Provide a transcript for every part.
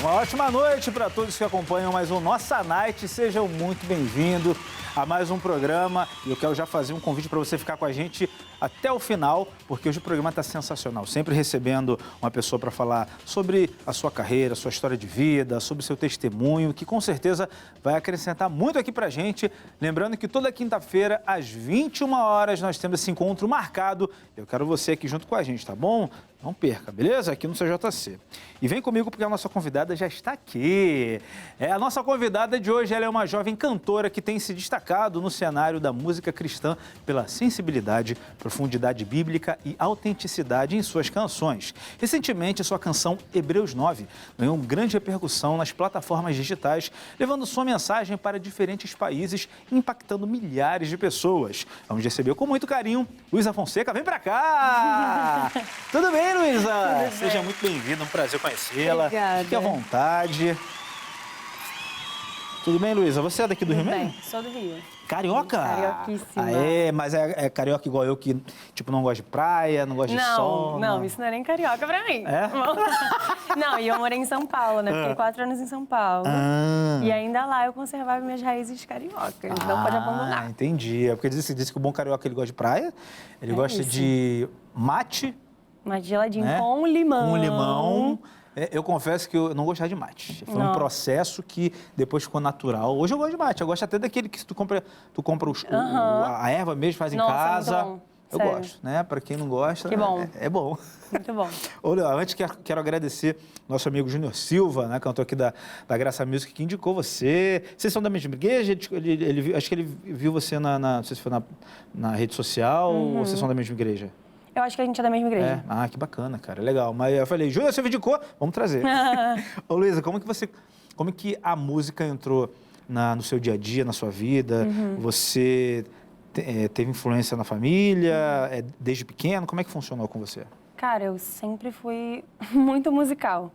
Uma ótima noite para todos que acompanham mais um Nossa Night. Sejam muito bem-vindos a mais um programa. E eu quero já fazer um convite para você ficar com a gente até o final, porque hoje o programa está sensacional. Sempre recebendo uma pessoa para falar sobre a sua carreira, sua história de vida, sobre o seu testemunho, que com certeza vai acrescentar muito aqui para a gente. Lembrando que toda quinta-feira, às 21 horas, nós temos esse encontro marcado. Eu quero você aqui junto com a gente, tá bom? Não perca, beleza? Aqui no CJC. E vem comigo porque a nossa convidada já está aqui. A nossa convidada de hoje, ela é uma jovem cantora que tem se destacado no cenário da música cristã pela sensibilidade, profundidade bíblica e autenticidade em suas canções. Recentemente, sua canção Hebreus 9 ganhou grande repercussão nas plataformas digitais, levando sua mensagem para diferentes países e impactando milhares de pessoas. Vamos receber com muito carinho Luísa Fonseca. Vem pra cá! Tudo bem, Luísa? Seja muito bem-vinda, um prazer conhecê-la. Obrigada. Fique à vontade. Tudo bem, Luísa? Você é daqui do Rio mesmo? Sou do Rio. Carioca? Carioquíssima. Mas é carioca igual eu que, tipo, não gosta de praia, não gosta de sol? Não, isso não é nem carioca pra mim. É? Não, e eu morei em São Paulo, né? Fiquei 4 anos em São Paulo. E ainda lá eu conservava minhas raízes cariocas. Não pode abandonar. Entendi. É porque diz que o bom carioca, ele gosta de praia, ele gosta de mate. Mate geladinho, né? com limão. Com limão. Eu confesso que eu não gostava de mate. Foi um processo que depois ficou natural. Hoje eu gosto de mate. Eu gosto até daquele que tu compra a erva mesmo, faz em casa. Muito bom. Eu Sério. gosto, né? Para quem não gosta, Que bom. É bom. Muito bom. Ô, Léo, antes quero agradecer nosso amigo Júnior Silva, né, cantor aqui da Graça Music, que indicou você. Vocês são da mesma igreja? Acho que ele viu você não sei se foi na rede social ou vocês são da mesma igreja? Eu acho que a gente é da mesma igreja. Ah, que bacana, cara, legal. Mas eu falei, Júnior, você me indicou, vamos trazer. Ô, Luísa, como que a música entrou no seu dia a dia, na sua vida? Você teve influência na família, desde pequeno? Como é que funcionou com você? Cara, eu sempre fui muito musical.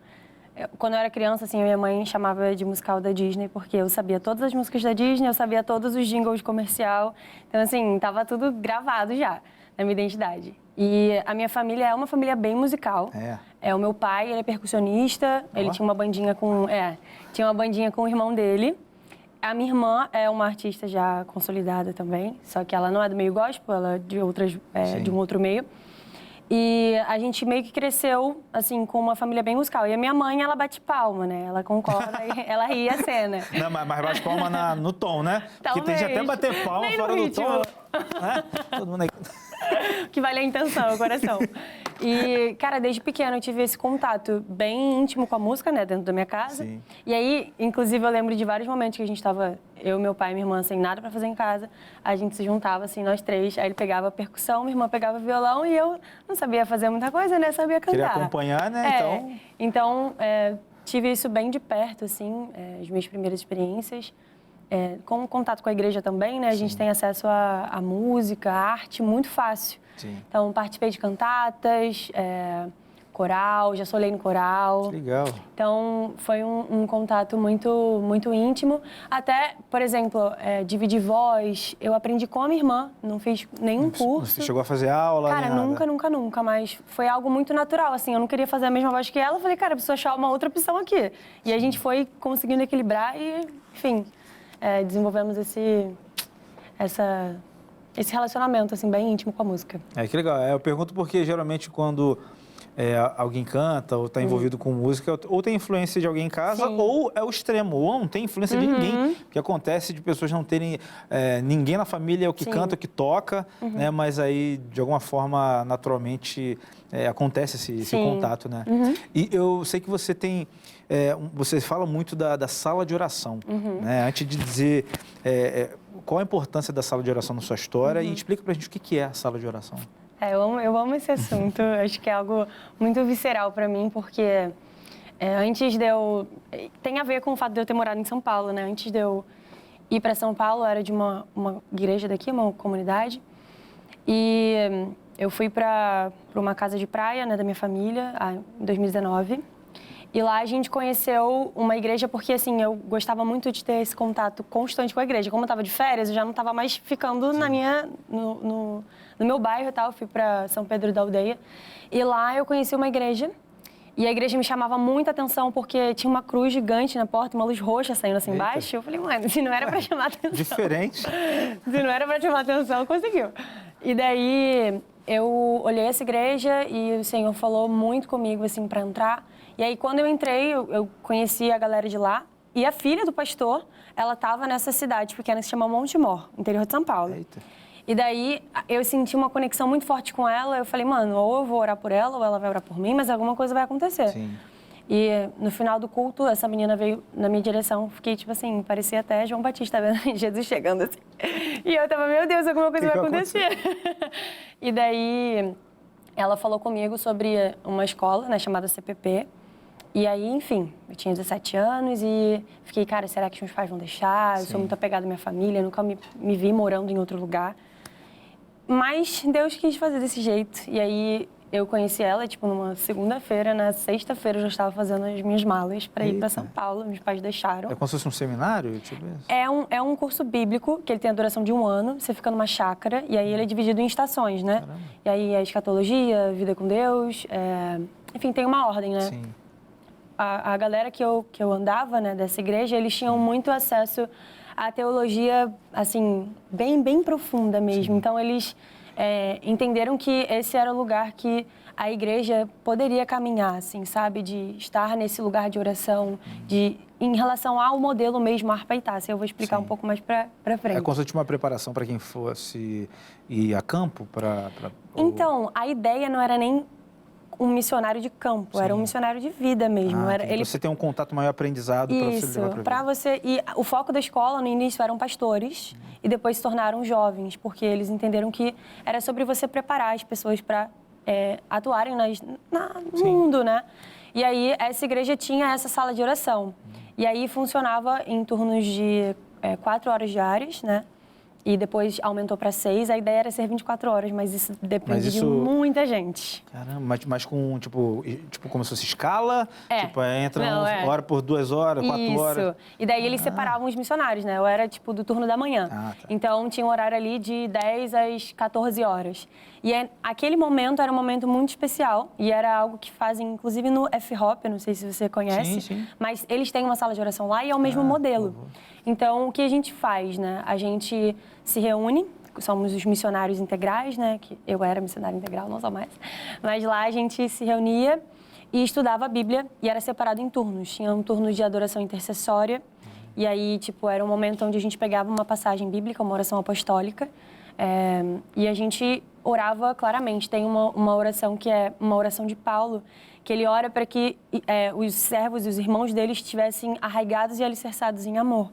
Quando eu era criança, assim, a minha mãe chamava de musical da Disney, porque eu sabia todas as músicas da Disney, eu sabia todos os jingles de comercial. Então, assim, tava tudo gravado já na minha identidade. E a minha família é uma família bem musical. O meu pai, ele é percussionista, ele tinha uma bandinha com o irmão dele. A minha irmã é uma artista já consolidada também, só que ela não é do meio gospel, ela é de um outro meio. E a gente meio que cresceu, assim, com uma família bem musical. E a minha mãe, ela bate palma, né? Ela concorda e ela ri a cena. Não, mas bate palma no tom, né? Talvez. Porque tem até bater palma Nem fora no do tom. Né? Todo mundo aí. Que vale a intenção, o coração. E, cara, desde pequena eu tive esse contato bem íntimo com a música, né, dentro da minha casa. Sim. E aí, inclusive, eu lembro de vários momentos que a gente tava, eu, meu pai e minha irmã, sem nada pra fazer em casa. A gente se juntava, assim, nós três. Aí ele pegava a percussão, minha irmã pegava o violão e eu não sabia fazer muita coisa, né, sabia cantar. Queria acompanhar, né, Então, tive isso bem de perto, assim, as minhas primeiras experiências. Com contato com a igreja também, né? A gente tem acesso à música, à arte muito fácil. Sim. Então, participei de cantatas, coral, já solei no coral. Que legal. Então, foi um contato muito, muito íntimo. Até, por exemplo, dividir voz, eu aprendi com a minha irmã, não fiz nenhum curso. Você chegou a fazer aula? Cara, nunca, mas foi algo muito natural, assim, eu não queria fazer a mesma voz que ela, eu falei, cara, preciso achar uma outra opção aqui. E a gente foi conseguindo equilibrar e, enfim, desenvolvemos esse relacionamento, assim, bem íntimo com a música. Que legal. Eu pergunto porque, geralmente, quando alguém canta ou está envolvido com música, ou tem influência de alguém em casa, ou é o extremo, ou não tem influência de ninguém. Porque acontece de pessoas não terem ninguém na família, o que canta, o que toca, né? Mas aí, de alguma forma, naturalmente, acontece esse contato, né? E eu sei que você tem... você fala muito da sala de oração, né? Antes de dizer qual a importância da sala de oração na sua história, e explica pra gente o que é a sala de oração. Eu amo esse assunto, acho que é algo muito visceral para mim, porque antes de eu... Tem a ver com o fato de eu ter morado em São Paulo, né? Antes de eu ir para São Paulo, eu era de uma igreja daqui, uma comunidade, e eu fui para uma casa de praia, né, da minha família, em 2019, e lá a gente conheceu uma igreja porque, assim, eu gostava muito de ter esse contato constante com a igreja. Como eu estava de férias, eu já não estava mais ficando no meu bairro e tal. Eu fui para São Pedro da Aldeia. E lá eu conheci uma igreja E a igreja me chamava muita atenção porque tinha uma cruz gigante na porta, uma luz roxa saindo assim embaixo. Eu falei, mano, se não era pra chamar atenção... Diferente. Se não era pra chamar atenção, conseguiu. E daí, eu olhei essa igreja e o Senhor falou muito comigo, assim, pra entrar. E aí, quando eu entrei, eu conheci a galera de lá. E a filha do pastor, ela tava nessa cidade pequena que se chama Montemor, interior de São Paulo. Eita. E daí, eu senti uma conexão muito forte com ela. Eu falei, mano, ou eu vou orar por ela, ou ela vai orar por mim, mas alguma coisa vai acontecer. Sim. E no final do culto, essa menina veio na minha direção. Fiquei, tipo assim, parecia até João Batista, vendo Jesus chegando assim. E eu tava, meu Deus, alguma coisa vai acontecer. E daí, ela falou comigo sobre uma escola, né, chamada CPP. E aí, enfim, eu tinha 17 anos e fiquei, cara, será que meus pais vão deixar? Eu sou muito apegada à minha família, nunca me vi morando em outro lugar. Mas Deus quis fazer desse jeito. E aí eu conheci ela, tipo, numa segunda-feira. Na sexta-feira eu já estava fazendo as minhas malas para ir para São Paulo. Meus pais deixaram. É como se fosse um seminário? Tipo isso? É um curso bíblico, que ele tem a duração de 1 ano. Você fica numa chácara. E aí ele é dividido em estações, né? Caramba. E aí é escatologia, vida com Deus. Enfim, tem uma ordem, né? Sim. A galera que eu andava, né, dessa igreja, eles tinham muito acesso à teologia, assim, bem profunda mesmo. Sim. Então, eles entenderam que esse era o lugar que a igreja poderia caminhar, assim, sabe? De estar nesse lugar de oração, em relação ao modelo mesmo Harpa e Taça. Eu vou explicar um pouco mais pra frente. É como se fosse uma preparação para quem fosse ir a campo? Então, a ideia não era nem um missionário de campo, era um missionário de vida mesmo. Você tem um contato maior aprendizado para você levar para você. E o foco da escola no início eram pastores e depois se tornaram jovens, porque eles entenderam que era sobre você preparar as pessoas para atuarem no mundo, né? E aí essa igreja tinha essa sala de oração. E aí funcionava em turnos de 4 horas diárias, né? E depois aumentou para 6. A ideia era ser 24 horas, mas isso depende de muita gente. Caramba, mas com, tipo como se fosse escala? Tipo, entra hora por 2 horas, 4 horas? Isso. E daí eles separavam os missionários, né? Eu era, tipo, do turno da manhã. Tá. Então, tinha um horário ali de 10 às 14 horas. E aquele momento era um momento muito especial. E era algo que fazem, inclusive, no F-Hop, não sei se você conhece. Sim. Mas eles têm uma sala de oração lá e é o mesmo modelo. Então, o que a gente faz, né? A gente se reúne, somos os missionários integrais, né? Que eu era missionária integral, não sou mais. Mas lá a gente se reunia e estudava a Bíblia e era separado em turnos. Tinha um turno de adoração intercessória e aí, tipo, era um momento onde a gente pegava uma passagem bíblica, uma oração apostólica e a gente orava claramente. Tem uma oração que é uma oração de Paulo, que ele ora para que os servos e os irmãos dele estivessem arraigados e alicerçados em amor.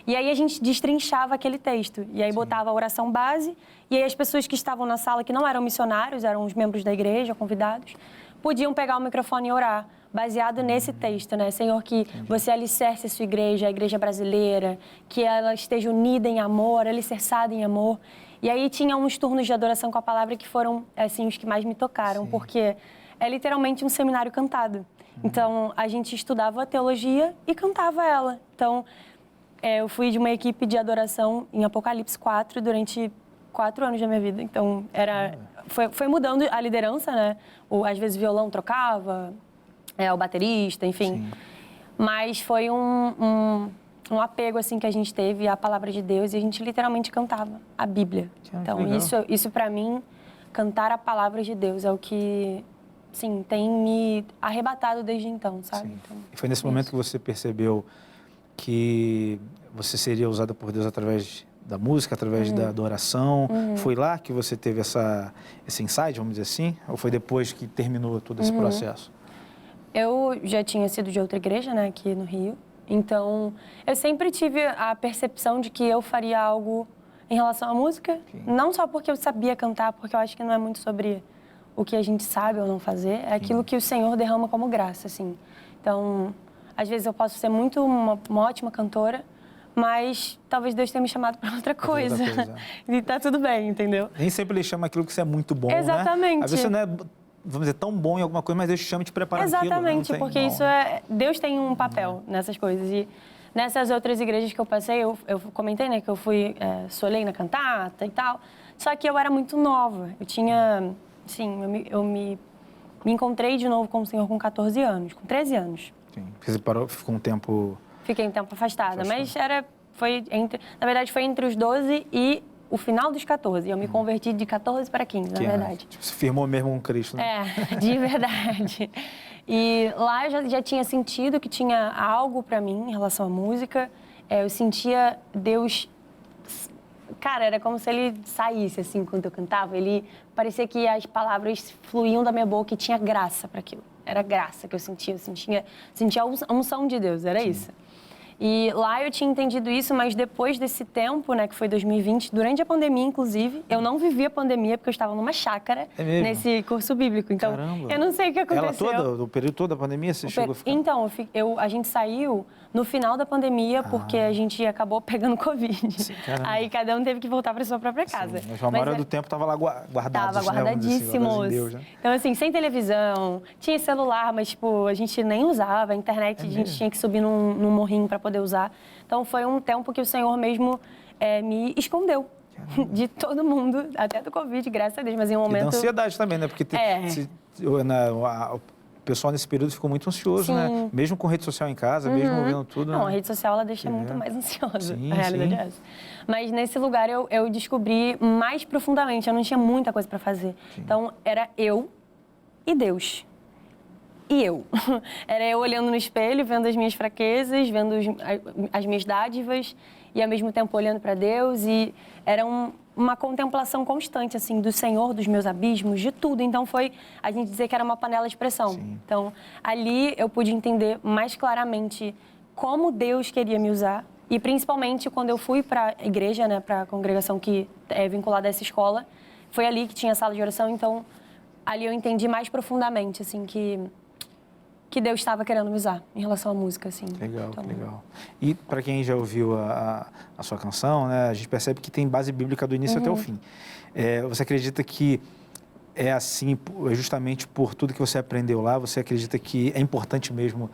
E aí a gente destrinchava aquele texto. E aí botava a oração base. E aí as pessoas que estavam na sala, que não eram missionários, eram os membros da igreja, convidados, podiam pegar o microfone e orar, baseado nesse texto, né? Senhor, que você alicerce a sua igreja, a igreja brasileira, que ela esteja unida em amor, alicerçada em amor. E aí tinha uns turnos de adoração com a palavra que foram, assim, os que mais me tocaram, porque é literalmente um seminário cantado. Então, a gente estudava teologia e cantava ela. Então, eu fui de uma equipe de adoração em Apocalipse 4 durante 4 anos da minha vida. Então, foi mudando a liderança, né? Às vezes o violão trocava, o baterista, enfim. Sim. Mas foi um apego, assim, que a gente teve à palavra de Deus e a gente literalmente cantava a Bíblia. Então, isso para mim, cantar a palavra de Deus é o que, sim, tem me arrebatado desde então, sabe? Então, e foi nesse momento que você percebeu que você seria usada por Deus através da música, através da oração? Foi lá que você teve esse insight, vamos dizer assim? Ou foi depois que terminou todo esse processo? Eu já tinha sido de outra igreja, né, aqui no Rio. Então, eu sempre tive a percepção de que eu faria algo em relação à música. Não só porque eu sabia cantar, porque eu acho que não é muito sobre o que a gente sabe ou não fazer. É aquilo que o Senhor derrama como graça, assim. Então, às vezes eu posso ser uma ótima cantora, mas talvez Deus tenha me chamado para outra coisa. E tá tudo bem, entendeu? Nem sempre Ele chama aquilo que você é muito bom, Exatamente. né? Às vezes você não é, vamos dizer, tão bom em alguma coisa, mas Deus te chama e te prepara aquilo. Exatamente, porque isso Deus tem um papel nessas coisas. E nessas outras igrejas que eu passei, eu comentei, né, que eu fui solei na cantata e tal. Só que eu era muito nova. Eu tinha, assim, eu me me encontrei de novo com o Senhor com 14 anos, com 13 anos. Sim. Você parou, ficou um tempo... Fiquei um tempo afastada, mas na verdade foi entre os 12 e o final dos 14. Eu me converti de 14 para 15, na verdade. Tipo, se firmou mesmo com Cristo, né? É, de verdade. E lá eu já tinha sentido que tinha algo para mim em relação à música. Eu sentia Deus... Cara, era como se ele saísse, assim, quando eu cantava. Ele parecia que as palavras fluíam da minha boca e tinha graça para aquilo. Era graça que eu sentia a unção de Deus, era isso. E lá eu tinha entendido isso, mas depois desse tempo, né, que foi 2020, durante a pandemia, inclusive, eu não vivi a pandemia porque eu estava numa chácara nesse curso bíblico. Então, eu não sei o que aconteceu. O período todo da pandemia, você chegou a ficar? Então, a gente saiu no final da pandemia porque a gente acabou pegando Covid. Sim, aí cada um teve que voltar para sua própria casa. Sim, mas a maioria do tempo estava lá guardado. Estava guardadíssimos. Assim, Deus, né? Então, assim, sem televisão, tinha celular, mas, tipo, a gente nem usava. A internet, a gente tinha que subir num morrinho para poder usar. Então, foi um tempo que o Senhor mesmo me escondeu de todo mundo, até do Covid, graças a Deus. Mas em um momento... E da ansiedade também, né? Porque o pessoal nesse período ficou muito ansioso, né? Mesmo com rede social em casa, mesmo vendo tudo. Não, né? a rede social, ela deixa muito mais ansiosa. Sim, a realidade é essa. Mas nesse lugar eu descobri mais profundamente. Eu não tinha muita coisa para fazer. Sim. Então, era eu e Deus. E eu. Era eu olhando no espelho, vendo as minhas fraquezas, vendo as minhas dádivas e, ao mesmo tempo, olhando para Deus. E era uma contemplação constante, assim, do Senhor, dos meus abismos, de tudo. Então, foi a gente dizer que era uma panela de pressão. Sim. Então, ali eu pude entender mais claramente como Deus queria me usar. E, principalmente, quando eu fui para a igreja, né, para a congregação que é vinculada a essa escola, foi ali que tinha sala de oração. Então, ali eu entendi mais profundamente, assim, que Deus estava querendo me usar em relação à música, assim. Legal, legal. E para quem já ouviu a sua canção, né, a gente percebe que tem base bíblica do início até o fim. Você acredita que é assim, justamente por tudo que você aprendeu lá? Você acredita que é importante mesmo,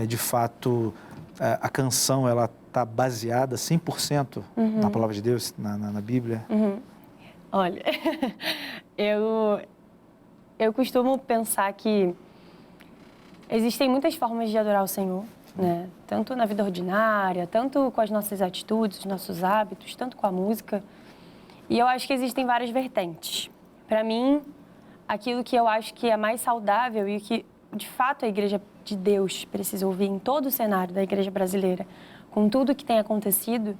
de fato, a canção, ela está baseada 100% na palavra de Deus, na Bíblia? Olha, eu costumo pensar que existem muitas formas de adorar o Senhor, né? Tanto na vida ordinária, tanto com as nossas atitudes, os nossos hábitos, tanto com a música. E eu acho que existem várias vertentes. Para mim, aquilo que eu acho que é mais saudável e que, de fato, a Igreja de Deus precisa ouvir em todo o cenário da Igreja brasileira, com tudo que tem acontecido,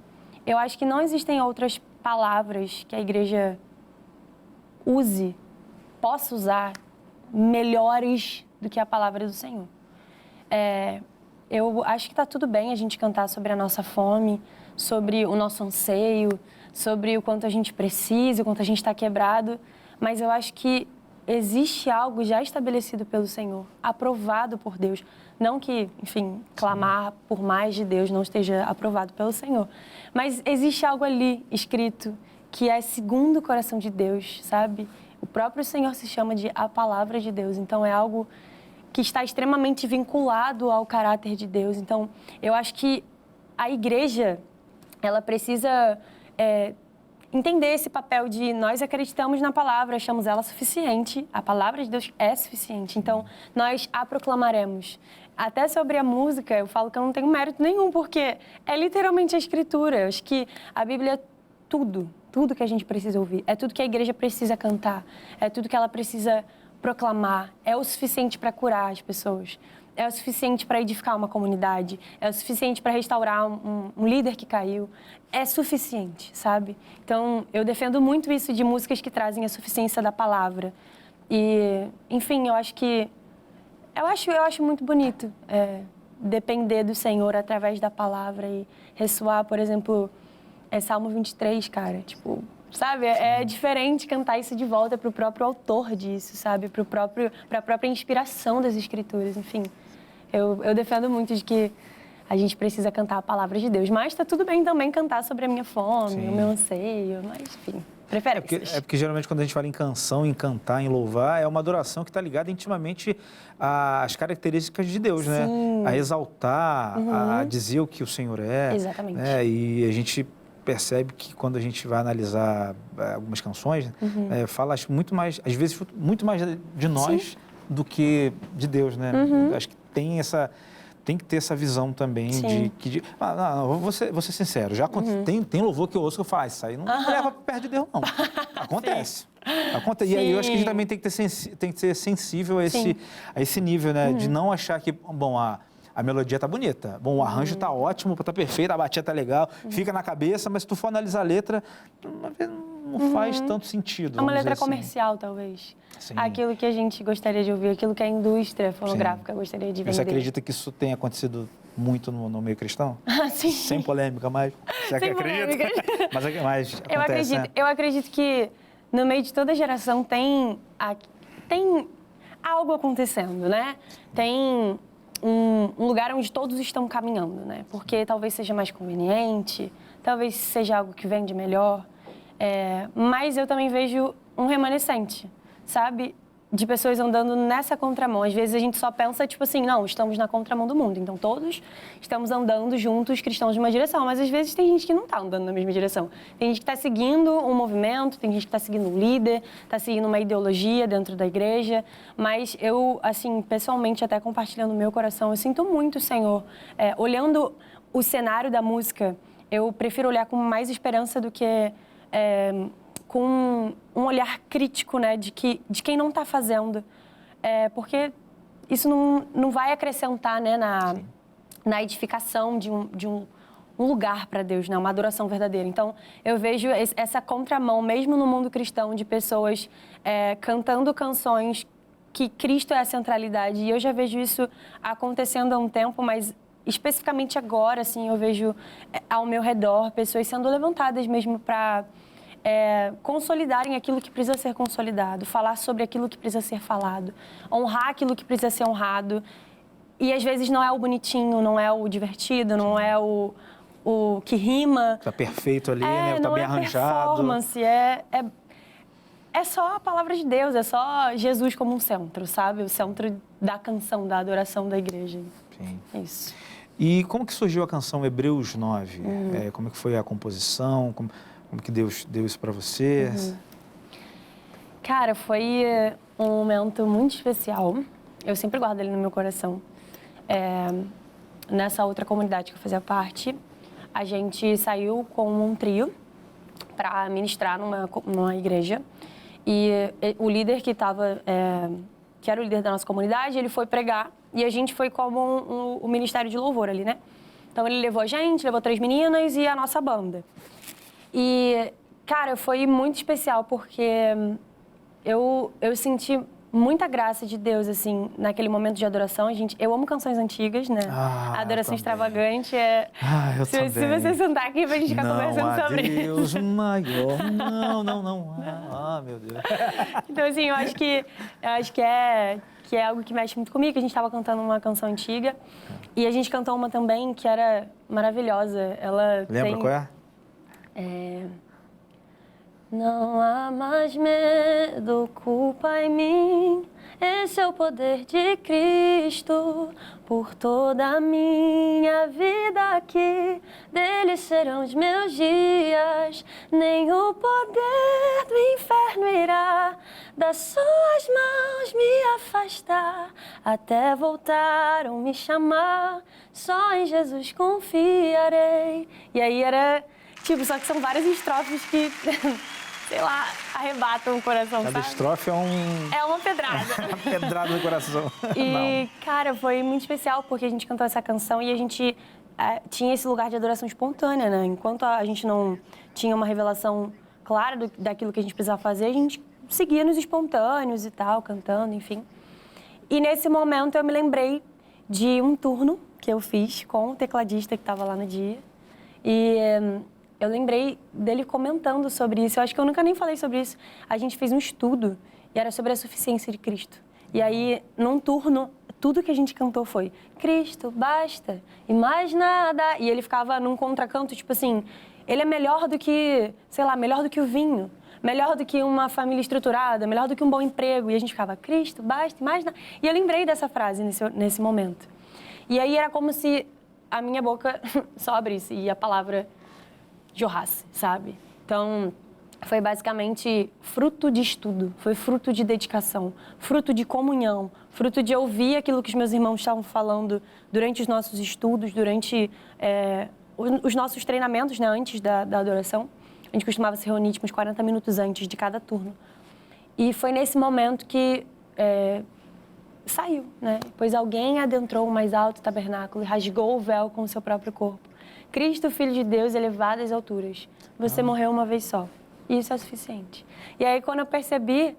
eu acho que não existem outras palavras que a Igreja possa usar melhores do que a palavra do Senhor. Eu acho que está tudo bem a gente cantar sobre a nossa fome, sobre o nosso anseio, sobre o quanto a gente precisa, o quanto a gente está quebrado, mas eu acho que existe algo já estabelecido pelo Senhor, aprovado por Deus. Não que, enfim, clamar por mais de Deus não esteja aprovado pelo Senhor, mas existe algo ali escrito que é segundo o coração de Deus, sabe? O próprio Senhor se chama de a palavra de Deus, então é algo que está extremamente vinculado ao caráter de Deus. Então, eu acho que a igreja, ela precisa entender esse papel de nós acreditamos na palavra, achamos ela suficiente, a palavra de Deus é suficiente, então nós a proclamaremos. Até sobre a música, eu falo que eu não tenho mérito nenhum, porque é literalmente a Escritura. Eu acho que a Bíblia é tudo que a gente precisa ouvir, é tudo que a igreja precisa cantar, é tudo que ela precisa proclamar, é o suficiente para curar as pessoas, é o suficiente para edificar uma comunidade, é o suficiente para restaurar um líder que caiu, é suficiente, sabe? Então, eu defendo muito isso de músicas que trazem a suficiência da palavra. E, enfim, eu acho muito bonito depender do Senhor através da palavra e ressoar, por exemplo, Salmo 23, cara, tipo, sabe? É diferente cantar isso de volta para o próprio autor disso, sabe? Para a própria inspiração das Escrituras, enfim. Eu defendo muito de que a gente precisa cantar a palavra de Deus, mas está tudo bem também cantar sobre a minha fome, o meu anseio, mas, enfim, preferências. É porque geralmente quando a gente fala em canção, em cantar, em louvar, é uma adoração que está ligada intimamente às características de Deus, né? A exaltar, a dizer o que o Senhor é. Exatamente. Né? E a gente percebe que quando a gente vai analisar algumas canções, fala muito mais, às vezes muito mais de nós do que de Deus, né? Acho que tem que ter essa visão também vou ser sincero, já tem louvor que eu ouço que eu faço, isso aí não leva perto de Deus, não. Acontece. E aí eu acho que a gente também tem que ser sensível a esse nível, né? De não achar que, bom, a melodia tá bonita, bom, o arranjo tá ótimo, tá perfeito, a batida tá legal, fica na cabeça, mas se tu for analisar a letra, não faz tanto sentido. É uma letra comercial, talvez. Sim. Aquilo que a gente gostaria de ouvir, aquilo que a indústria fonográfica gostaria de vender. Você acredita que isso tem acontecido muito no meio cristão? Sim. Sem polêmica, mas você acredita? Mas acontece, eu acredito que no meio de toda geração tem algo acontecendo, né? Tem um lugar onde todos estão caminhando, né? Porque talvez seja mais conveniente, talvez seja algo que vende melhor. Mas eu também vejo um remanescente, sabe? De pessoas andando nessa contramão. Às vezes a gente só pensa, tipo assim, não, estamos na contramão do mundo. Então todos estamos andando juntos, cristãos, de uma direção. Mas às vezes tem gente que não está andando na mesma direção. Tem gente que está seguindo um movimento, tem gente que está seguindo um líder, está seguindo uma ideologia dentro da igreja. Mas eu, assim, pessoalmente, até compartilhando o meu coração, eu sinto muito, Senhor, olhando o cenário da música, eu prefiro olhar com mais esperança do que... com um olhar crítico, né, de quem não está fazendo. Porque isso não vai acrescentar, né, na edificação de um lugar para Deus, né, uma adoração verdadeira. Então, eu vejo essa contramão, mesmo no mundo cristão, de pessoas cantando canções que Cristo é a centralidade. E eu já vejo isso acontecendo há um tempo, mas especificamente agora, assim, eu vejo ao meu redor pessoas sendo levantadas mesmo para... consolidarem aquilo que precisa ser consolidado, falar sobre aquilo que precisa ser falado, honrar aquilo que precisa ser honrado. E às vezes não é o bonitinho, não é o divertido, não é o que rima. Tá perfeito ali, né? Tá bem arranjado. Performance, é só a palavra de Deus, é só Jesus como um centro, sabe? O centro da canção, da adoração da igreja. Sim. Isso. E como que surgiu a canção Hebreus 9? Como que foi a composição? Como que Deus deu isso para você? Cara, foi um momento muito especial. Eu sempre guardo ele no meu coração. Nessa outra comunidade que eu fazia parte, a gente saiu com um trio para ministrar numa igreja. E o líder que era o líder da nossa comunidade, ele foi pregar. E a gente foi como o ministério de louvor ali, né? Então ele levou a gente, levou 3 meninas e a nossa banda. E, cara, foi muito especial porque eu senti muita graça de Deus, assim, naquele momento de adoração. Eu amo canções antigas, né? A adoração extravagante se você sentar aqui pra gente ficar conversando sobre isso. Deus maior. Não. Meu Deus. Então, assim, eu acho que é algo que mexe muito comigo. A gente estava cantando uma canção antiga e a gente cantou uma também que era maravilhosa. Lembra qual é? Não há mais medo, culpa em mim. Esse é o poder de Cristo por toda a minha vida aqui. Dele serão os meus dias. Nem o poder do inferno irá das suas mãos me afastar. Até voltaram me chamar. Só em Jesus confiarei. E aí era... Tipo, só que são várias estrofes que, sei lá, arrebatam o coração, Cada sabe? estrofe é uma pedrada. Uma pedrada no coração. E, cara, foi muito especial porque a gente cantou essa canção e a gente tinha esse lugar de adoração espontânea, né? Enquanto a gente não tinha uma revelação clara daquilo que a gente precisava fazer, a gente seguia nos espontâneos e tal, cantando, enfim. E nesse momento eu me lembrei de um turno que eu fiz com o tecladista que estava lá no dia. E... eu lembrei dele comentando sobre isso. Eu acho que eu nunca nem falei sobre isso. A gente fez um estudo e era sobre a suficiência de Cristo. E aí, num turno, tudo que a gente cantou foi Cristo, basta, e mais nada. E ele ficava num contracanto, tipo assim, ele é melhor do que, sei lá, melhor do que o vinho, melhor do que uma família estruturada, melhor do que um bom emprego. E a gente ficava, Cristo, basta, e mais nada. E eu lembrei dessa frase nesse momento. E aí era como se a minha boca só abrisse e a palavra jorrasse, sabe? Então, foi basicamente fruto de estudo, foi fruto de dedicação, fruto de comunhão, fruto de ouvir aquilo que os meus irmãos estavam falando durante os nossos estudos, durante os nossos treinamentos, né, antes da adoração. A gente costumava se reunir tipo, uns 40 minutos antes de cada turno. E foi nesse momento que saiu, né? Pois alguém adentrou o mais alto tabernáculo e rasgou o véu com o seu próprio corpo. Cristo, Filho de Deus, elevado às alturas. Você morreu uma vez só. E isso é suficiente. E aí, quando eu percebi,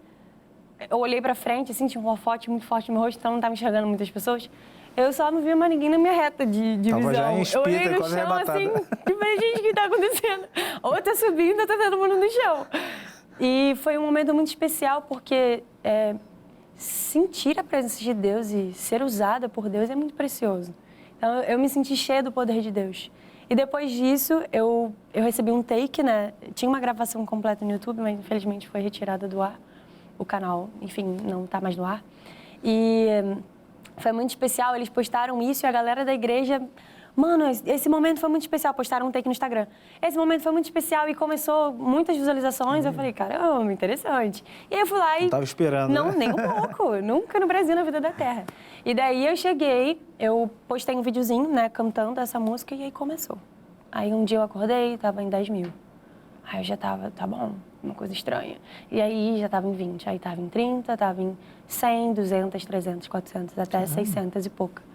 eu olhei pra frente, assim, tinha um holofote muito forte no meu rosto, então não estava enxergando muitas pessoas. Eu só não via mais ninguém na minha reta de visão. Já em espírito, eu olhei no chão, assim, e falei, gente, o que tá acontecendo? Ou tá subindo, ou tá todo mundo no chão. E foi um momento muito especial, porque sentir a presença de Deus e ser usada por Deus é muito precioso. Então, eu me senti cheia do poder de Deus. E depois disso, eu recebi um take, né? Tinha uma gravação completa no YouTube, mas infelizmente foi retirada do ar. O canal, enfim, não tá mais no ar. E foi muito especial, eles postaram isso e a galera da igreja... Mano, esse momento foi muito especial. Postaram um take no Instagram. Esse momento foi muito especial e começou muitas visualizações. Eu falei, caramba, interessante. E aí eu fui lá e... Não tava esperando, Não, né? nem um pouco. Nunca no Brasil, na vida da Terra. E daí eu cheguei, eu postei um videozinho, né, cantando essa música e aí começou. Aí um dia eu acordei, tava em 10 mil. Aí eu já tava, tá bom, uma coisa estranha. E aí já tava em 20, aí tava em 30, tava em 100, 200, 300, 400, até 600 e pouca.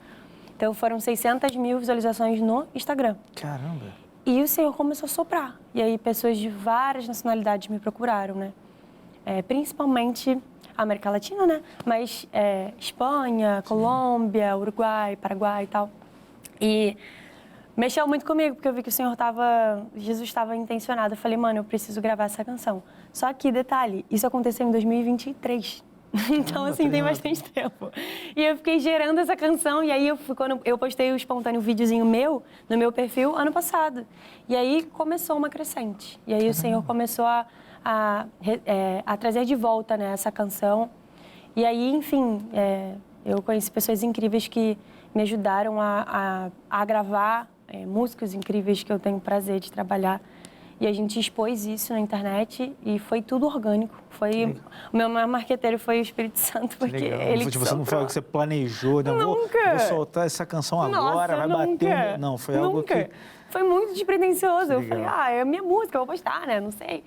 Então, foram 600 mil visualizações no Instagram. Caramba! E o Senhor começou a soprar. E aí, pessoas de várias nacionalidades me procuraram, né? Principalmente a América Latina, né? Mas Espanha, Colômbia, Uruguai, Paraguai e tal. E mexeu muito comigo, porque eu vi que o Senhor Jesus estava intencionado. Eu falei, mano, eu preciso gravar essa canção. Só que, detalhe, isso aconteceu em 2023. Então, assim, tem bastante tempo. E eu fiquei gerando essa canção, e aí quando eu postei o espontâneo videozinho meu, no meu perfil, ano passado. E aí começou uma crescente. E aí o Senhor começou a trazer de volta, né, essa canção. E aí, enfim, eu conheci pessoas incríveis que me ajudaram a gravar, músicos incríveis que eu tenho prazer de trabalhar. E a gente expôs isso na internet e foi tudo orgânico. O meu maior marqueteiro foi o Espírito Santo, porque ele Tipo, você não foi algo que você planejou, né? Nunca. Vou soltar essa canção agora, vai nunca. bater... Não, foi algo que... Foi muito despretensioso. Eu falei, é a minha música, eu vou postar, né? Não sei.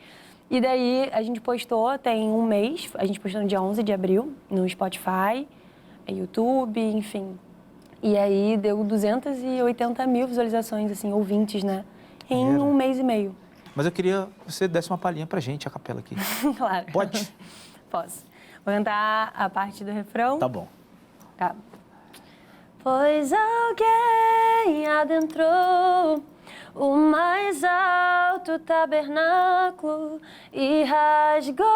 E daí a gente postou, tem um mês, a gente postou no dia 11 de abril, no Spotify, YouTube, enfim. E aí deu 280 mil visualizações, assim, ouvintes, né? Em um mês e meio. Mas eu queria que você desse uma palhinha pra gente, a capela aqui. Claro. Pode? Posso. Vou cantar a parte do refrão. Tá bom. Tá. Pois alguém adentrou o mais alto tabernáculo e rasgou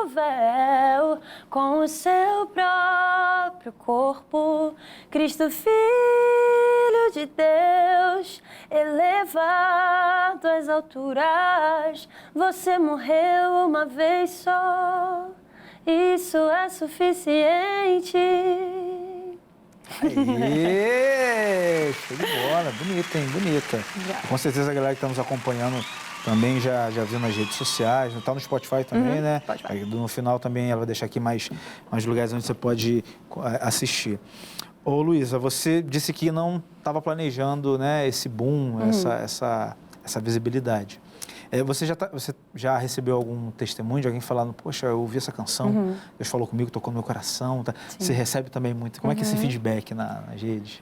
o véu com o seu próprio corpo. Cristo, Filho de Deus, elevado às alturas, você morreu uma vez só, isso é suficiente. Aê! Show de bola, bonita, hein? Bonita. Com certeza a galera que está nos acompanhando também já viu nas redes sociais, está no Spotify também, né? Spotify. Aí, no final também ela vai deixar aqui mais lugares onde você pode assistir. Ô, Luísa, você disse que não estava planejando, né, esse boom, essa visibilidade. Você já recebeu algum testemunho de alguém falando, poxa, eu ouvi essa canção, Deus falou comigo, tocou no meu coração, tá? Você recebe também muito. Como é que é esse feedback nas redes?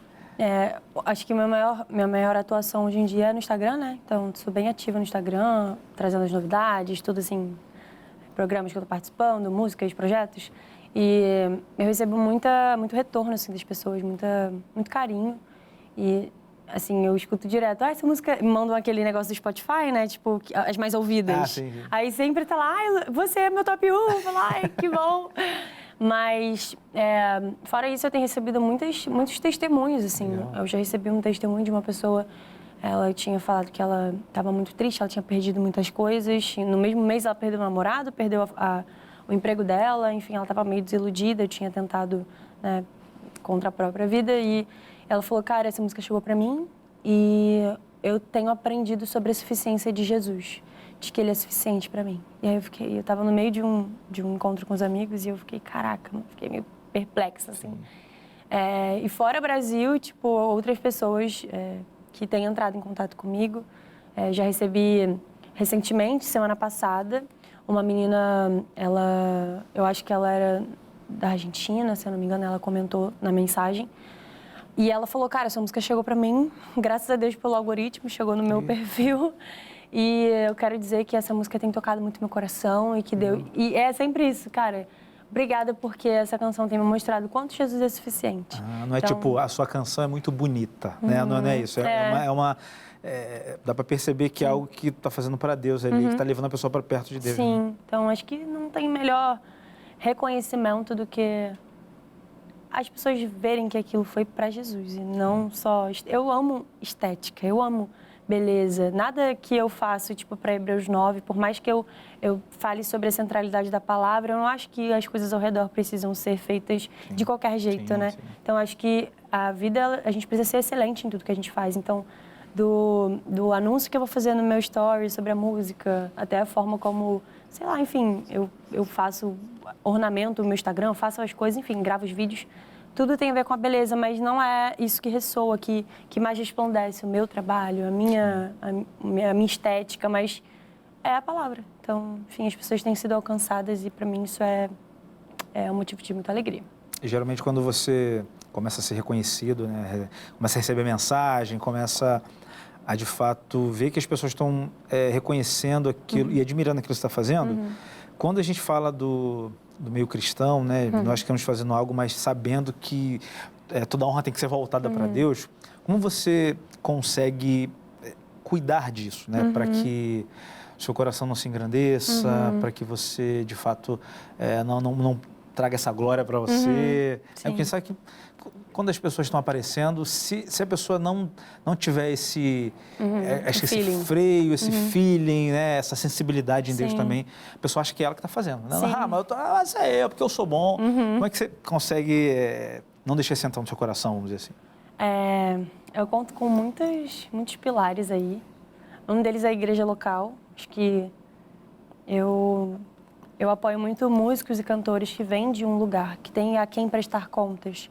Acho que minha maior atuação hoje em dia é no Instagram, né? Então, sou bem ativa no Instagram, trazendo as novidades, tudo assim, programas que eu estou participando, músicas, projetos. E eu recebo muito retorno, assim, das pessoas, muito carinho. E, assim, eu escuto direto, essa música... Mandam aquele negócio do Spotify, né? Tipo, as mais ouvidas. Ah, sim. Aí sempre tá lá, você é meu top 1. Eu falo, que bom. Mas, fora isso, eu tenho recebido muitos testemunhos, assim. Legal. Eu já recebi um testemunho de uma pessoa, ela tinha falado que ela estava muito triste, ela tinha perdido muitas coisas. No mesmo mês, ela perdeu o namorado, perdeu o emprego dela, enfim, ela estava meio desiludida, tinha tentado, né, contra a própria vida. E ela falou, cara, essa música chegou para mim e eu tenho aprendido sobre a suficiência de Jesus. de que ele é suficiente para mim. E aí eu tava no meio de um encontro com os amigos e eu fiquei, caraca, fiquei meio perplexa, assim. E fora Brasil, tipo, outras pessoas que têm entrado em contato comigo. Já recebi recentemente, semana passada, uma menina, eu acho que ela era da Argentina, se eu não me engano, ela comentou na mensagem. E ela falou, cara, essa música chegou pra mim, graças a Deus pelo algoritmo, chegou no meu perfil. E eu quero dizer que essa música tem tocado muito meu coração e que Deus... E é sempre isso, cara. Obrigada porque essa canção tem me mostrado quanto Jesus é suficiente. Não é então... tipo, a sua canção é muito bonita, né? Não é isso. Dá pra perceber que é algo que tá fazendo para Deus ali, que tá levando a pessoa para perto de Deus. Sim, né? Então acho que não tem melhor reconhecimento do que as pessoas verem que aquilo foi para Jesus e não só... Eu amo estética, eu amo beleza. Nada que eu faço, tipo, para Hebreus 9, por mais que eu fale sobre a centralidade da palavra, eu não acho que as coisas ao redor precisam ser feitas de qualquer jeito, né? Sim. Então, acho que a vida, a gente precisa ser excelente em tudo que a gente faz. Então, do anúncio que eu vou fazer no meu story sobre a música, até a forma como, sei lá, enfim, eu faço ornamento no meu Instagram, faço as coisas, enfim, gravo os vídeos. Tudo tem a ver com a beleza, mas não é isso que ressoa, que mais resplandece o meu trabalho, a minha estética, mas é a palavra. Então, enfim, as pessoas têm sido alcançadas e para mim isso é um motivo de muita alegria. E geralmente quando você começa a ser reconhecido, né, começa a receber mensagem, começa a de fato ver que as pessoas estão reconhecendo aquilo e admirando aquilo que você está fazendo, quando a gente fala do meio cristão, né? Nós estamos fazendo algo, mas sabendo que toda honra tem que ser voltada para Deus. Como você consegue cuidar disso, né? Para que seu coração não se engrandeça, para que você, de fato, não traga essa glória para você. Porque sabe que quando as pessoas estão aparecendo, se a pessoa não tiver esse freio, esse feeling, né, essa sensibilidade em Deus também, a pessoa acha que é ela que está fazendo. Mas é eu, porque eu sou bom. Como é que você consegue não deixar isso entrar no seu coração, vamos dizer assim? Eu conto com muitos pilares aí. Um deles é a igreja local. Acho que eu apoio muito músicos e cantores que vêm de um lugar, que tem a quem prestar contas,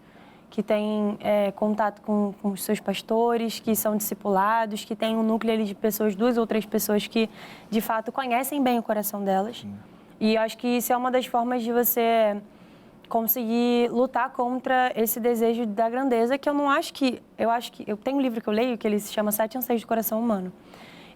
que tem contato com os seus pastores, que são discipulados, que tem um núcleo ali de pessoas, 2 ou 3 pessoas que, de fato, conhecem bem o coração delas. E eu acho que isso é uma das formas de você conseguir lutar contra esse desejo da grandeza, que eu tenho um livro que eu leio que ele se chama 7 Anseios do Coração Humano.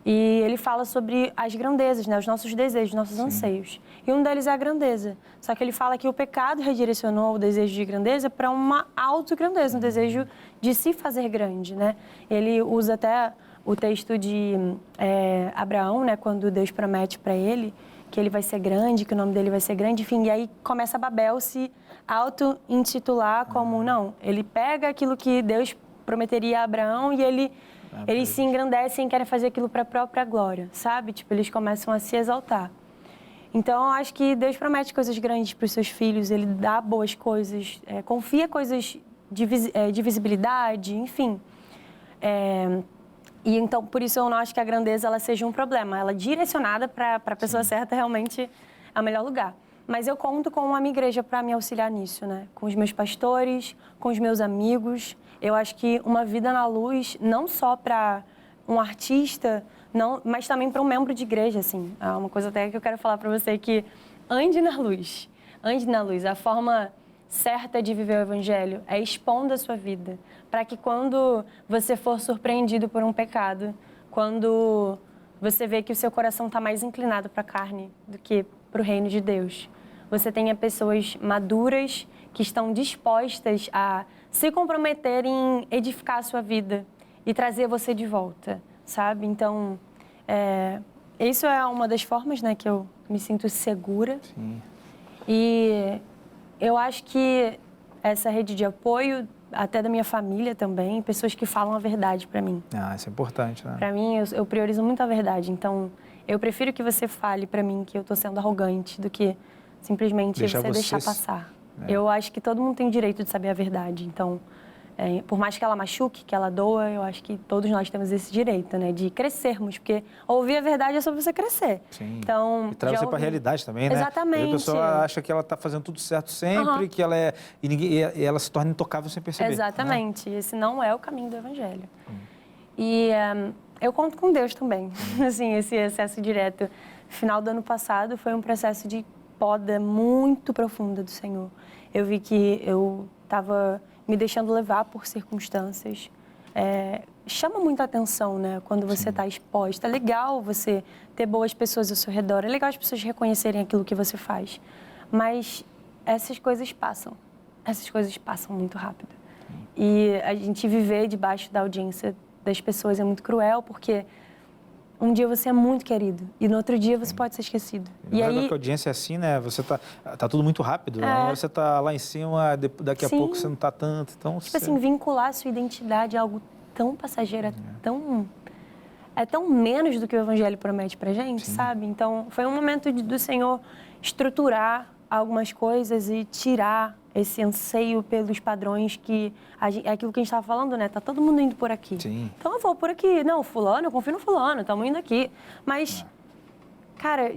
E ele fala sobre as grandezas, né? Os nossos desejos, nossos anseios. E um deles é a grandeza. Só que ele fala que o pecado redirecionou o desejo de grandeza para uma autograndeza, um desejo de se fazer grande, né? Ele usa até o texto de Abraão, né? Quando Deus promete para ele que ele vai ser grande, que o nome dele vai ser grande, enfim. E aí começa Babel se auto-intitular como, não, ele pega aquilo que Deus prometeria a Abraão e eles se engrandecem e querem fazer aquilo para a própria glória, sabe? Tipo, eles começam a se exaltar. Então, eu acho que Deus promete coisas grandes para os seus filhos, Ele dá boas coisas, confia coisas de visibilidade, enfim. E então, por isso, eu não acho que a grandeza ela seja um problema. Ela direcionada para a pessoa certa realmente é o melhor lugar. Mas eu conto com a minha igreja para me auxiliar nisso, né? Com os meus pastores, com os meus amigos. Eu acho que uma vida na luz, não só para um artista, mas também para um membro de igreja, assim. É uma coisa até que eu quero falar para você que ande na luz. Ande na luz. A forma certa de viver o evangelho é expondo a sua vida, para que quando você for surpreendido por um pecado, quando você vê que o seu coração está mais inclinado para a carne do que para o reino de Deus, você tenha pessoas maduras que estão dispostas a se comprometer em edificar a sua vida e trazer você de volta, sabe? Então, isso é uma das formas, né, que eu me sinto segura. Sim. E eu acho que essa rede de apoio, até da minha família também, pessoas que falam a verdade para mim. Isso é importante, né? Para mim, eu priorizo muito a verdade. Então, eu prefiro que você fale para mim que eu tô sendo arrogante do que simplesmente você deixar passar. Eu acho que todo mundo tem o direito de saber a verdade. Então, Por mais que ela machuque, que ela doa, eu acho que todos nós temos esse direito, né? De crescermos, porque ouvir a verdade é sobre você crescer. Sim. Então, e traz você para a realidade também, né? Exatamente. Aí a pessoa acha que ela está fazendo tudo certo sempre, que ela e ela se torna intocável sem perceber. Exatamente. Né? Esse não é o caminho do Evangelho. E eu conto com Deus também. Assim, esse acesso direto. Final do ano passado foi um processo de poda muito profunda do Senhor. Eu vi que eu estava me deixando levar por circunstâncias. Chama muita atenção, né? Quando você está exposta. É legal você ter boas pessoas ao seu redor. É legal as pessoas reconhecerem aquilo que você faz. Mas essas coisas passam. Essas coisas passam muito rápido. E a gente viver debaixo da audiência das pessoas é muito cruel, porque um dia você é muito querido e no outro dia você pode ser esquecido. E aí, que a audiência é assim, né? Você tá tudo muito rápido. Agora você tá lá em cima, daqui a pouco você não tá tanto. Então, tipo assim, vincular a sua identidade a algo tão passageiro, é tão menos do que o Evangelho promete pra gente, sabe? Então, foi um momento do Senhor estruturar algumas coisas e tirar esse anseio pelos padrões que... É aquilo que a gente estava falando, né? Tá todo mundo indo por aqui. Sim. Então eu vou por aqui. Não, fulano, eu confio no fulano, estamos indo aqui. Mas, cara,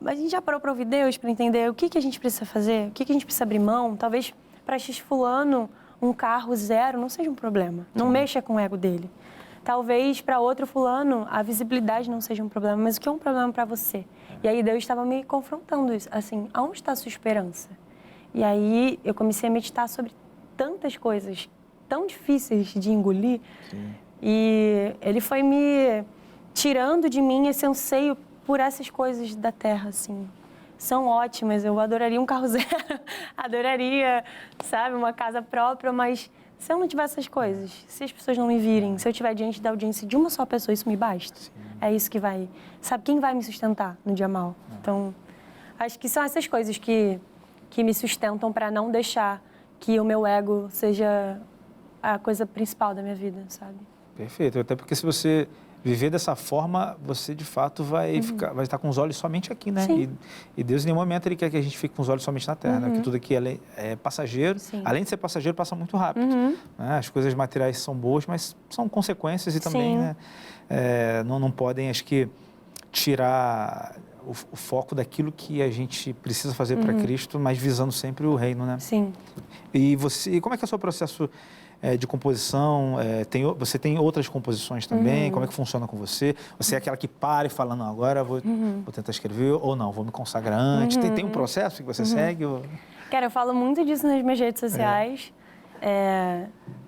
a gente já parou para ouvir Deus, para entender o que a gente precisa fazer, o que a gente precisa abrir mão. Talvez para X fulano um carro 0 não seja um problema. Não mexa com o ego dele. Talvez para outro fulano a visibilidade não seja um problema, mas o que é um problema para você? E aí Deus estava me confrontando isso, assim, aonde está a sua esperança? E aí eu comecei a meditar sobre tantas coisas tão difíceis de engolir. E Ele foi me tirando de mim esse anseio por essas coisas da terra, assim. São ótimas, eu adoraria um carro 0, adoraria, sabe, uma casa própria, mas se eu não tiver essas coisas, se as pessoas não me virem, se eu estiver diante da audiência de uma só pessoa, isso me basta. É isso que vai... Sabe, quem vai me sustentar no dia mal? Então, acho que são essas coisas que me sustentam para não deixar que o meu ego seja a coisa principal da minha vida, sabe? Perfeito. Até porque se você viver dessa forma, você de fato vai estar com os olhos somente aqui, né? E Deus em nenhum momento Ele quer que a gente fique com os olhos somente na terra, né? Porque tudo aqui é passageiro. Além de ser passageiro, passa muito rápido. Né? As coisas materiais são boas, mas são consequências e também, né? Não podem, acho que, tirar o foco daquilo que a gente precisa fazer para Cristo, mas visando sempre o reino, né? Sim. E como é que é o seu processo de composição? Você tem outras composições também? Como é que funciona com você? Você é aquela que para e fala, não, agora vou tentar escrever, ou não, vou me consagrar antes. Tem um processo que você segue? Ou... Cara, eu falo muito disso nas minhas redes sociais.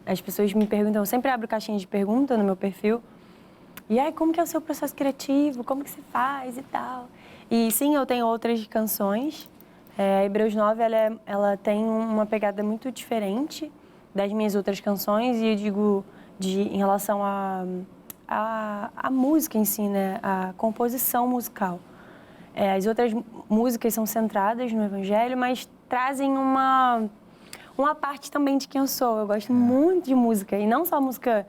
As pessoas me perguntam, eu sempre abro caixinha de pergunta no meu perfil. E aí, como que é o seu processo criativo? Como que você faz e tal? E sim, eu tenho outras canções. Hebreus 9, ela tem uma pegada muito diferente das minhas outras canções. E eu digo em relação à música em si, né? A composição musical. As outras músicas são centradas no Evangelho, mas trazem uma parte também de quem eu sou. Eu gosto muito de música. E não só música...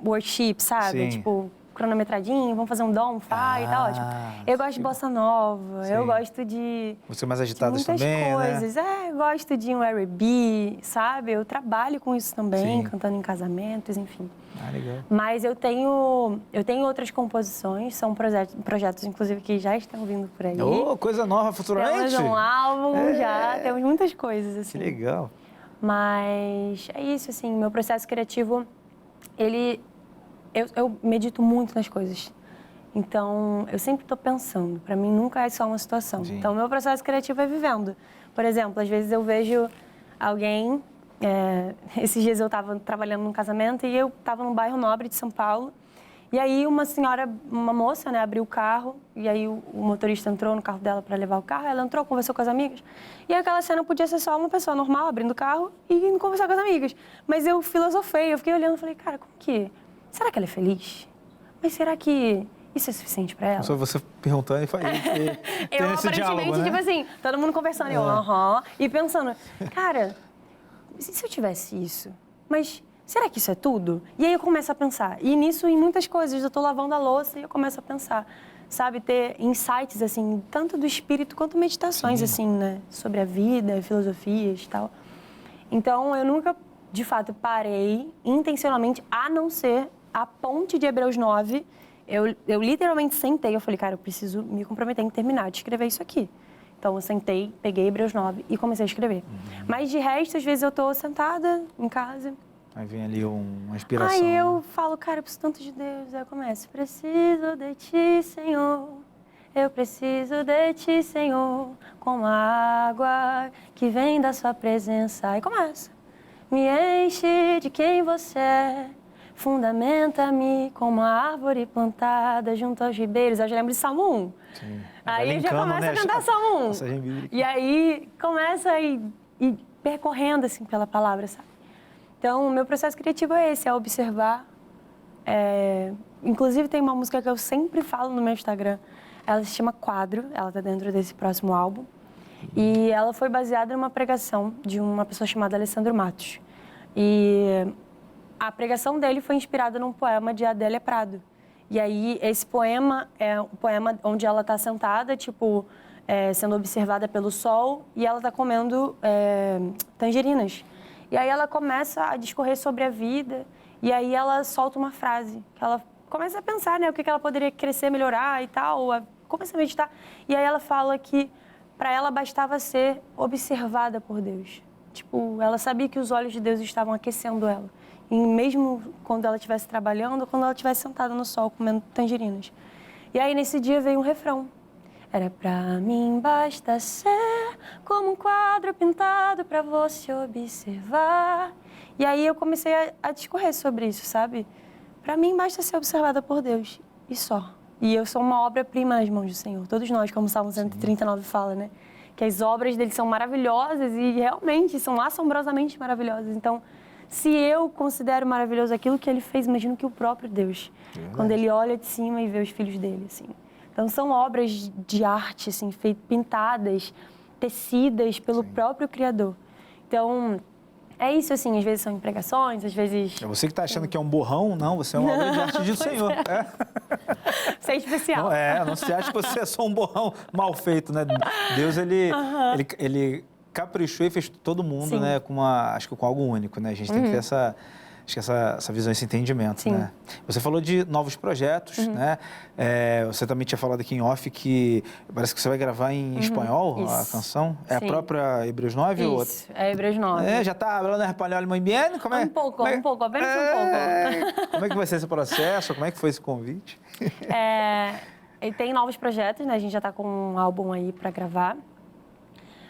worship, sabe? Sim. Tipo, cronometradinho, vamos fazer um dom, fá e tal. Tipo, eu gosto de bossa nova, eu gosto de... Você é mais agitado muitas também, coisas. né? Eu gosto de um R&B, sabe? Eu trabalho com isso também, cantando em casamentos, enfim. Legal. Mas eu tenho outras composições, são projetos, inclusive, que já estão vindo por aí. Coisa nova futuramente? Temos um álbum já, temos muitas coisas, assim. Que legal. Mas é isso, assim, meu processo criativo... Eu medito muito nas coisas. Então, eu sempre estou pensando. Para mim, nunca é só uma situação. Sim. Então, meu processo criativo é vivendo. Por exemplo, às vezes eu vejo alguém... esses dias eu estava trabalhando num casamento e eu estava num bairro nobre de São Paulo. E aí, uma moça, né, abriu o carro. E aí, o motorista entrou no carro dela para levar o carro. Ela entrou, conversou com as amigas. E aquela cena podia ser só uma pessoa normal abrindo o carro e indo conversar com as amigas. Mas eu filosofei, eu fiquei olhando e falei, cara, como que... Será que ela é feliz? Mas será que isso é suficiente para ela? Só você perguntando e tem esse diálogo, né? Tipo assim, todo mundo conversando, e pensando, cara, e se eu tivesse isso? Mas será que isso é tudo? E aí eu começo a pensar. E nisso, em muitas coisas, eu tô lavando a louça e eu começo a pensar. Sabe, ter insights, assim, tanto do espírito quanto meditações, assim, né? Sobre a vida, filosofias e tal. Então, eu nunca de fato, parei intencionalmente, a não ser a ponte de Hebreus 9. Eu literalmente sentei, eu falei, cara, eu preciso me comprometer em terminar de escrever isso aqui. Então, eu sentei, peguei Hebreus 9 e comecei a escrever. Mas, de resto, às vezes eu tô sentada em casa. Aí vem ali uma inspiração. Aí eu né? falo, cara, eu preciso tanto de Deus. Aí eu começo, preciso de ti, Senhor. Eu preciso de ti, Senhor, como a água que vem da sua presença. Aí começa. Me enche de quem você é. Fundamenta-me como a árvore plantada junto aos ribeiros. Eu já lembro de Salmo 1. Sim. Aí já linkando, começa né, a cantar Salmo 1. passagem bíblica. E aí começa a ir percorrendo assim pela palavra, sabe? Então, o meu processo criativo é esse, é observar. Inclusive, tem uma música que eu sempre falo no meu Instagram. Ela se chama Quadro, ela está dentro desse próximo álbum. E ela foi baseada numa pregação de uma pessoa chamada Alessandro Matos. E a pregação dele foi inspirada num poema de Adélia Prado. E aí, esse poema é um poema onde ela está sentada, tipo, sendo observada pelo sol, e ela está comendo tangerinas. E aí ela começa a discorrer sobre a vida, e aí ela solta uma frase, que ela começa a pensar, né, o que ela poderia crescer, melhorar e tal, começa a meditar. E aí ela fala que para ela bastava ser observada por Deus. Tipo, ela sabia que os olhos de Deus estavam aquecendo ela. E mesmo quando ela estivesse trabalhando, ou quando ela estivesse sentada no sol comendo tangerinas. E aí nesse dia veio um refrão. Era pra mim basta ser como um quadro pintado pra você observar. E aí eu comecei a discorrer sobre isso, sabe? Pra mim basta ser observada por Deus, e só. E eu sou uma obra-prima nas mãos do Senhor. Todos nós, como o Salmo 139 fala, né? Que as obras dele são maravilhosas e realmente são assombrosamente maravilhosas. Então, se eu considero maravilhoso aquilo que ele fez, imagino que o próprio Deus. Quando ele olha de cima e vê os filhos dele, assim. Então, são obras de arte, assim, pintadas, tecidas pelo próprio Criador. Então, é isso, assim, às vezes são pregações, às vezes... É você que está achando que é um borrão, não, você é uma obra de arte do Senhor. Você é especial. Não se acha que você é só um borrão mal feito, né? Deus, ele caprichou e fez todo mundo, Sim. né, acho que com algo único, né? A gente tem que ter essa visão, esse entendimento, Sim. né? Você falou de novos projetos, né? Você também tinha falado aqui em off que parece que você vai gravar em espanhol a canção. É Sim. a própria Hebreus 9 ou outra? Isso, é Hebreus 9. Já está falando espanhol muito bem? Um pouco, apenas um pouco. Como é que vai ser esse processo? Como é que foi esse convite? E tem novos projetos, né? A gente já está com um álbum aí para gravar.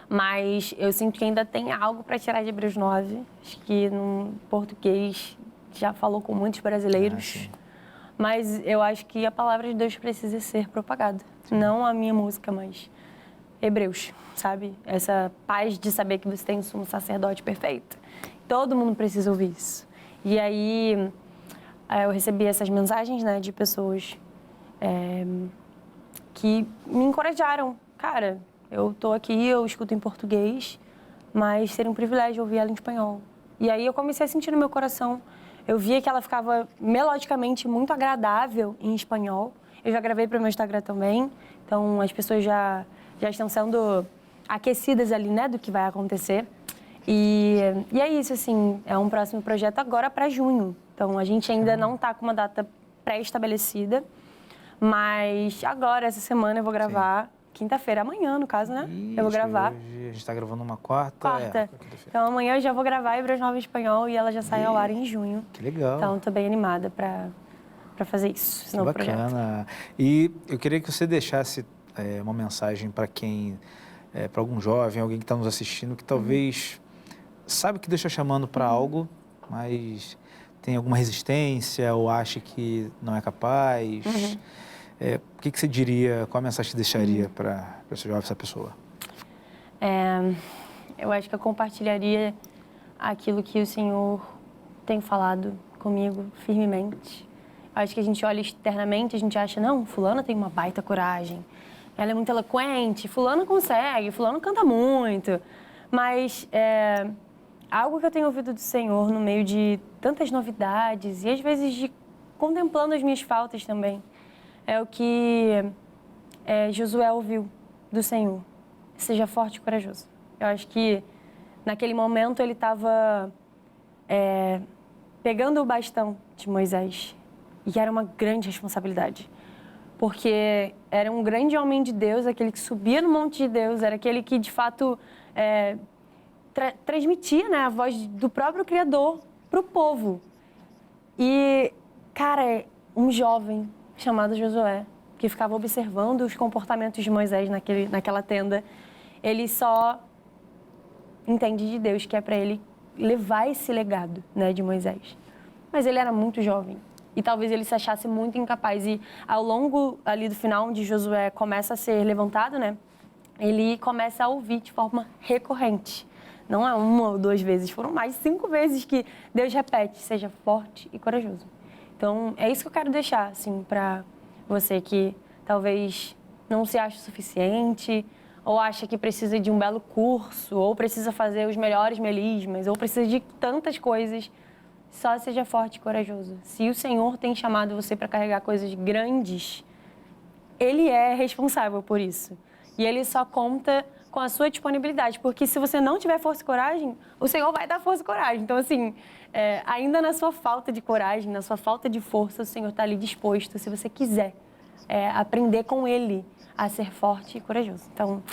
Mas eu sinto que ainda tem algo para tirar de Hebreus 9. Acho que no português já falou com muitos brasileiros. Mas eu acho que a palavra de Deus precisa ser propagada. Não a minha música, mas Hebreus, sabe? Essa paz de saber que você tem um sumo sacerdote perfeito. Todo mundo precisa ouvir isso. E aí eu recebi essas mensagens, né, de pessoas que me encorajaram. Cara, eu tô aqui, eu escuto em português, mas seria um privilégio ouvir ela em espanhol. E aí eu comecei a sentir no meu coração. Eu via que ela ficava melodicamente muito agradável em espanhol. Eu já gravei para o meu Instagram também, então as pessoas já estão sendo aquecidas ali, né, do que vai acontecer. E é isso, assim, é um próximo projeto agora para junho. Então a gente ainda não está com uma data pré-estabelecida, mas agora, essa semana, eu vou gravar. Quinta-feira, amanhã, no caso, né? Eu vou gravar. Hoje a gente está gravando uma quarta. Quarta. Então, amanhã eu já vou gravar Hebreus 9 em espanhol e ela já sai ao ar em junho. Que legal. Então, estou bem animada para fazer isso, esse novo projeto. Bacana. E eu queria que você deixasse uma mensagem para quem, para algum jovem, alguém que está nos assistindo, que talvez sabe que Deus está chamando para algo, mas tem alguma resistência ou acha que não é capaz. O que você diria, qual a mensagem que você deixaria para esse jovem, essa pessoa? Eu acho que eu compartilharia aquilo que o Senhor tem falado comigo firmemente. Eu acho que a gente olha externamente, a gente acha, não, fulana tem uma baita coragem, ela é muito eloquente, fulano consegue, fulano canta muito. Mas algo que eu tenho ouvido do Senhor no meio de tantas novidades e às vezes contemplando as minhas faltas também, é o que Josué ouviu do Senhor. Seja forte e corajoso. Eu acho que naquele momento ele estava pegando o bastão de Moisés. E era uma grande responsabilidade. Porque era um grande homem de Deus, aquele que subia no monte de Deus, era aquele que, de fato, transmitia, né, a voz do próprio Criador para o povo. E, cara, um jovem chamado Josué, que ficava observando os comportamentos de Moisés naquela tenda, ele só entende de Deus que é para ele levar esse legado, né, de Moisés. Mas ele era muito jovem e talvez ele se achasse muito incapaz. E ao longo ali do final, onde Josué começa a ser levantado, né, ele começa a ouvir de forma recorrente. Não é uma ou duas vezes, foram mais de 5 vezes que Deus repete: seja forte e corajoso. Então, é isso que eu quero deixar, assim, para você que talvez não se ache o suficiente, ou acha que precisa de um belo curso, ou precisa fazer os melhores melismas, ou precisa de tantas coisas. Só seja forte e corajoso. Se o Senhor tem chamado você para carregar coisas grandes, Ele é responsável por isso. E Ele só conta com a sua disponibilidade, porque se você não tiver força e coragem, o Senhor vai dar força e coragem. Então, assim, ainda na sua falta de coragem, na sua falta de força, o Senhor está ali disposto, se você quiser, aprender com Ele a ser forte e corajoso. Então,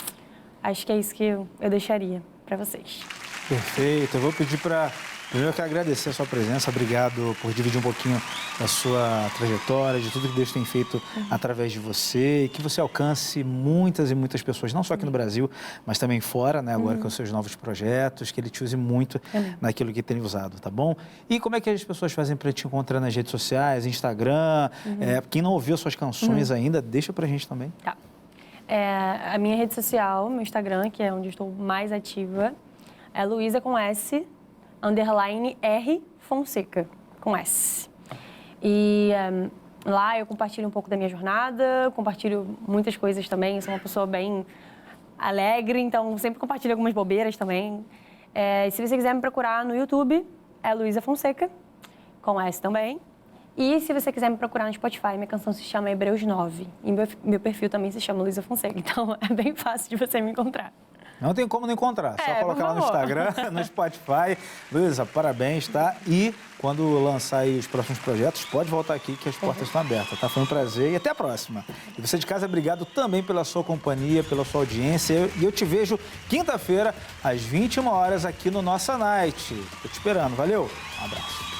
acho que é isso que eu deixaria para vocês. Perfeito. Eu vou pedir para... Primeiro, eu quero agradecer a sua presença. Obrigado por dividir um pouquinho da sua trajetória, de tudo que Deus tem feito através de você e que você alcance muitas e muitas pessoas, não só aqui no Brasil, mas também fora, né? Agora com os seus novos projetos, que Ele te use muito naquilo que tem usado, tá bom? E como é que as pessoas fazem para te encontrar nas redes sociais, Instagram? Quem não ouviu as suas canções ainda, deixa pra gente também. Tá. A minha rede social, meu Instagram, que é onde eu estou mais ativa, é Luísa com S, _ R Fonseca, com S. E lá eu compartilho um pouco da minha jornada, compartilho muitas coisas também, eu sou uma pessoa bem alegre, então sempre compartilho algumas bobeiras também. Se você quiser me procurar no YouTube, é Luísa Fonseca, com S também. E se você quiser me procurar no Spotify, minha canção se chama Hebreus 9. E meu perfil também se chama Luísa Fonseca, então é bem fácil de você me encontrar. Não tem como não encontrar, só colocar lá no Instagram, no Spotify. Luísa, parabéns, tá? E quando lançar aí os próximos projetos, pode voltar aqui que as portas estão abertas, tá? Foi um prazer e até a próxima. E você de casa, obrigado também pela sua companhia, pela sua audiência. E eu te vejo quinta-feira, às 21 horas, aqui no Nossa Night. Tô te esperando, valeu? Um abraço.